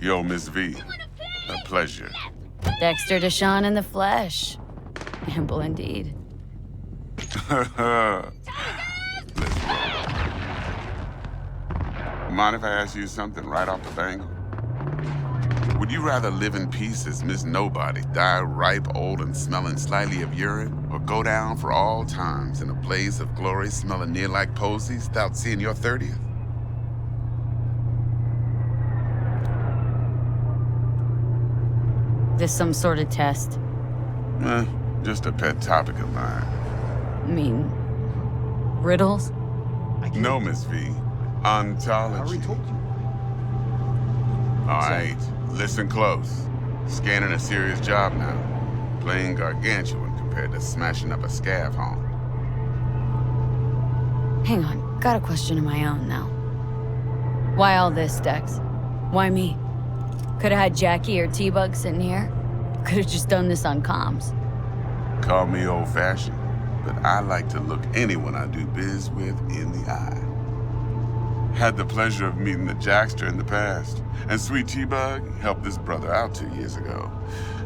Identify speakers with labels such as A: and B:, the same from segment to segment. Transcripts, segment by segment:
A: Yo, Miss V. A pleasure.
B: Dexter DeShawn in the flesh. Ample indeed.
A: Let's roll. Mind if I ask you something right off the bangle? Would you rather live in peace as Miss Nobody, die ripe, old, and smelling slightly of urine, or go down for all times in a blaze of glory smelling near like posies without seeing your 30th?
B: This some sort of test?
A: Just a pet topic of mine.
B: I mean, riddles?
A: No, Miss V. Ontology.
C: I already told you.
A: All right, listen close. Scanning a serious job now. Playing gargantuan compared to smashing up a scav home.
B: Hang on, got a question of my own now. Why all this, Dex? Why me? Could've had Jackie or T-Bug sitting here. Could've just done this on comms.
A: Call me old-fashioned, but I like to look anyone I do biz with in the eye. Had the pleasure of meeting the Jackster in the past, and Sweet T-Bug helped this brother out 2 years ago.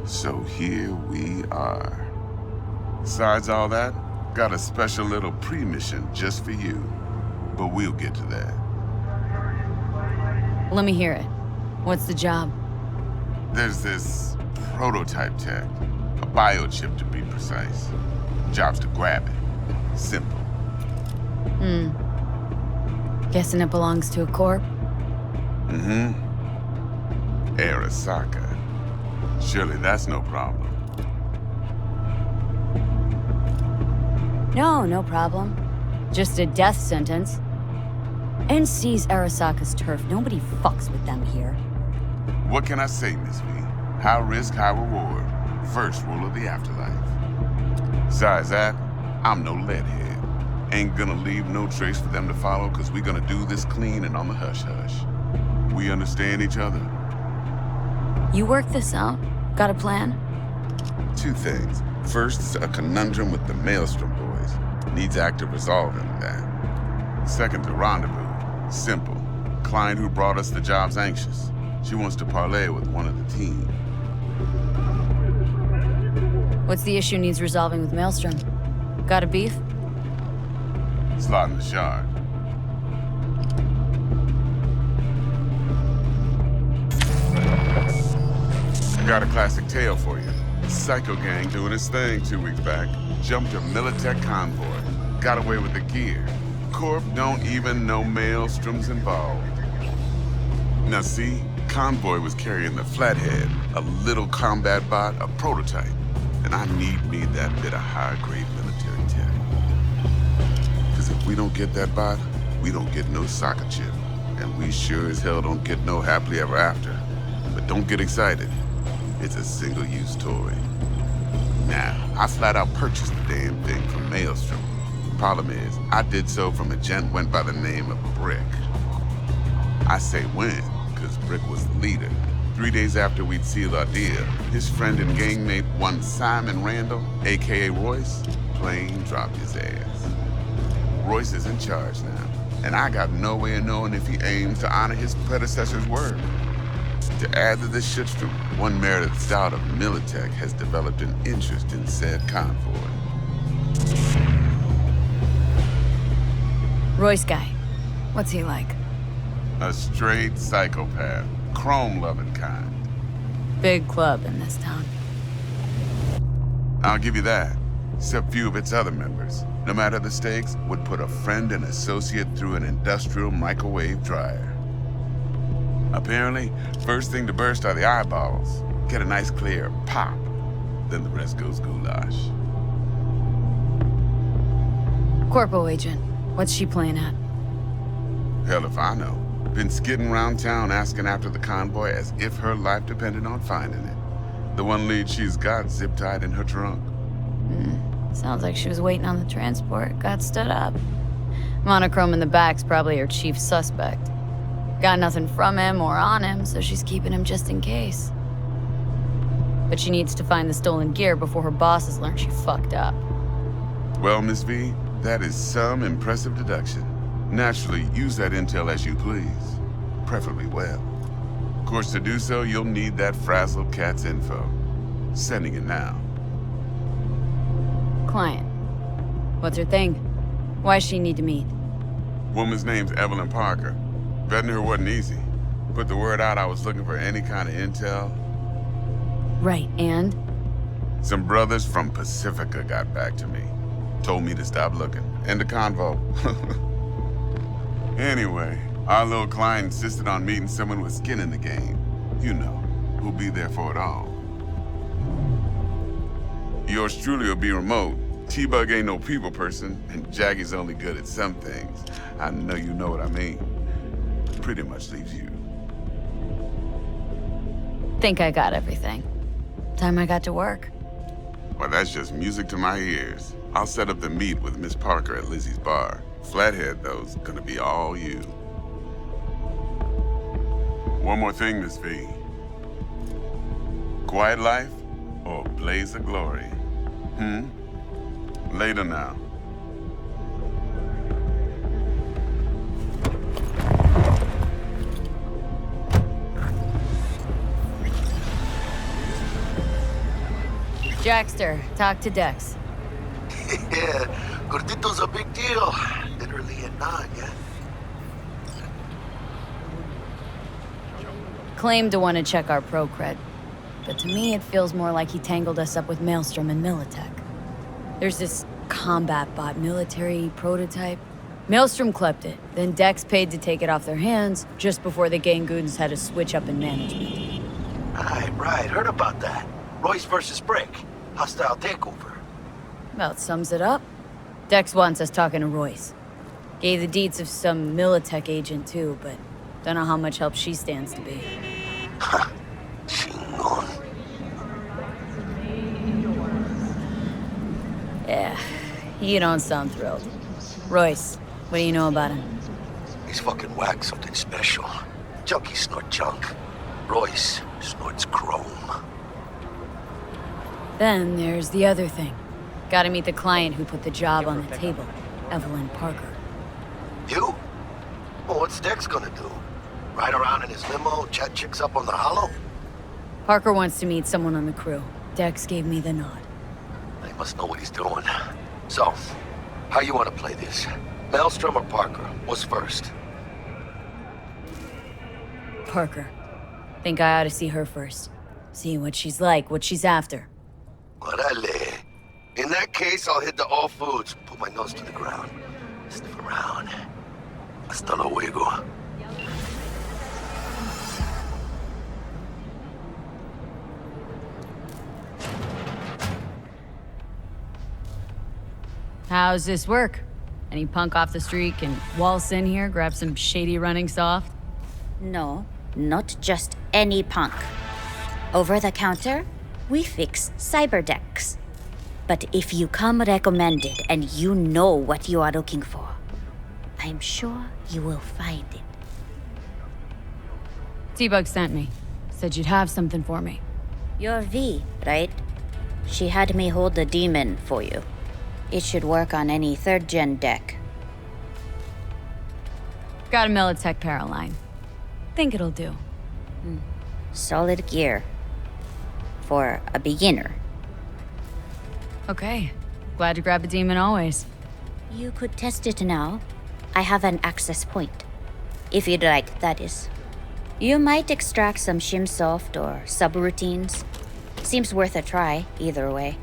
A: So here we are. Besides all that, got a special little pre-mission just for you. But we'll get to that.
B: Let me hear it. What's the job?
A: There's this prototype tech, a biochip to be precise. Job's to grab it. Simple.
B: Guessing it belongs to a corp?
A: Arasaka. Surely that's no problem.
B: No problem. Just a death sentence. NC's Arasaka's turf. Nobody fucks with them here.
A: What can I say, Miss V? High risk, high reward. First rule of the afterlife. Besides that, I'm no leadhead. Ain't gonna leave no trace for them to follow, cause we gonna do this clean and on the hush-hush. We understand each other?
B: You work this out? Got a plan?
A: Two things. First is a conundrum with the Maelstrom boys. Needs active resolving that. Second, the rendezvous. Simple. Client who brought us the job's anxious. She wants to parlay with one of the team.
B: What's the issue needs resolving with Maelstrom? Got a beef?
A: Slot in the shard. Got a classic tale for you. Psycho gang doing his thing 2 weeks back. Jumped a Militech convoy. Got away with the gear. Corp don't even know Maelstrom's involved. Now see, convoy was carrying the Flathead, a little combat bot, a prototype. And I need me that bit of high-grade military tech. Because if we don't get that bot, we don't get no soccer chip. And we sure as hell don't get no happily ever after. But don't get excited. It's a single-use toy. Now, I flat out purchased the damn thing from Maelstrom. Problem is, I did so from a gent went by the name of Brick. I say when, because Brick was the leader. 3 days after we'd sealed our deal, his friend and gangmate, one Simon Randall, a.k.a. Royce, plain dropped his ass. Royce is in charge now, and I got no way of knowing if he aims to honor his predecessor's word. To add to this shitstorm, one Meredith Stout of Militech has developed an interest in said convoy.
B: Royce guy. What's he like?
A: A straight psychopath, chrome-loving kind.
B: Big club in this town.
A: I'll give you that, except few of its other members, no matter the stakes, would put a friend and associate through an industrial microwave dryer. Apparently, first thing to burst are the eyeballs. Get a nice clear pop. Then the rest goes goulash.
B: Corpo agent. What's she playing at?
A: Hell if I know. Been skidding around town asking after the convoy as if her life depended on finding it. The one lead she's got zip-tied in her trunk.
B: Sounds like she was waiting on the transport. Got stood up. Monochrome in the back's probably her chief suspect. Got nothing from him or on him, so she's keeping him just in case. But she needs to find the stolen gear before her bosses learn she fucked up.
A: Well, Miss V, that is some impressive deduction. Naturally, use that intel as you please. Preferably well. Of course, to do so, you'll need that frazzled cat's info. Sending it now.
B: Client. What's her thing? Why does she need to meet?
A: Woman's name's Evelyn Parker. Vetting her wasn't easy. Put the word out I was looking for any kind of intel.
B: Right, and?
A: Some brothers from Pacifica got back to me. Told me to stop looking. End of convo. Anyway, our little client insisted on meeting someone with skin in the game. You know, who'll be there for it all. Yours truly will be remote. T-Bug ain't no people person, and Jackie's only good at some things. I know you know what I mean. Pretty much leaves you.
B: Think I got everything. Time I got to work.
A: Well, that's just music to my ears. I'll set up the meet with Miss Parker at Lizzie's bar. Flathead, though's gonna be all you. One more thing, Miss V. Quiet life or blaze of glory? Later now.
B: Jackster, talk to Dex.
C: Yeah, Gordito's a big deal. Literally and not, yeah?
B: Claimed to want to check our pro cred, but to me it feels more like he tangled us up with Maelstrom and Militech. There's this combat bot military prototype. Maelstrom clept it, then Dex paid to take it off their hands just before the Gangoons had a switch up in management.
C: Right. Heard about that. Royce versus Brick. Hostile takeover.
B: About sums it up. Dex wants us talking to Royce. Gave the deets of some Militech agent too, but don't know how much help she stands to be.
C: Ha. Chingon.
B: Yeah, you don't sound thrilled. Royce, what do you know about him?
C: He's fucking whack, something special. Junkies snort junk. Royce snorts chrome.
B: Then there's the other thing. Gotta meet the client who put the job on the table, Evelyn Parker.
C: You? Well, what's Dex gonna do? Ride around in his limo, chat chicks up on the hollow?
B: Parker wants to meet someone on the crew. Dex gave me the nod.
C: He must know what he's doing. So, how you want to play this? Maelstrom or Parker? What's first?
B: Parker. Think I ought to see her first. See what she's like, what she's after.
C: Orale. In that case, I'll hit the all foods, put my nose to the ground. Sniff around. Hasta luego.
B: How's this work? Any punk off the street can waltz in here, grab some shady running soft?
D: No, not just any punk. Over the counter, we fix cyberdecks. But if you come recommended and you know what you are looking for, I'm sure you will find it.
B: T-Bug sent me. Said you'd have something for me.
D: You're V, right? She had me hold the demon for you. It should work on any 3rd-gen deck.
B: Got a Militech Paraline. Think it'll do.
D: Solid gear. For a beginner.
B: Okay. Glad to grab a demon always.
D: You could test it now. I have an access point. If you'd like, that is. You might extract some shimsoft or subroutines. Seems worth a try, either way.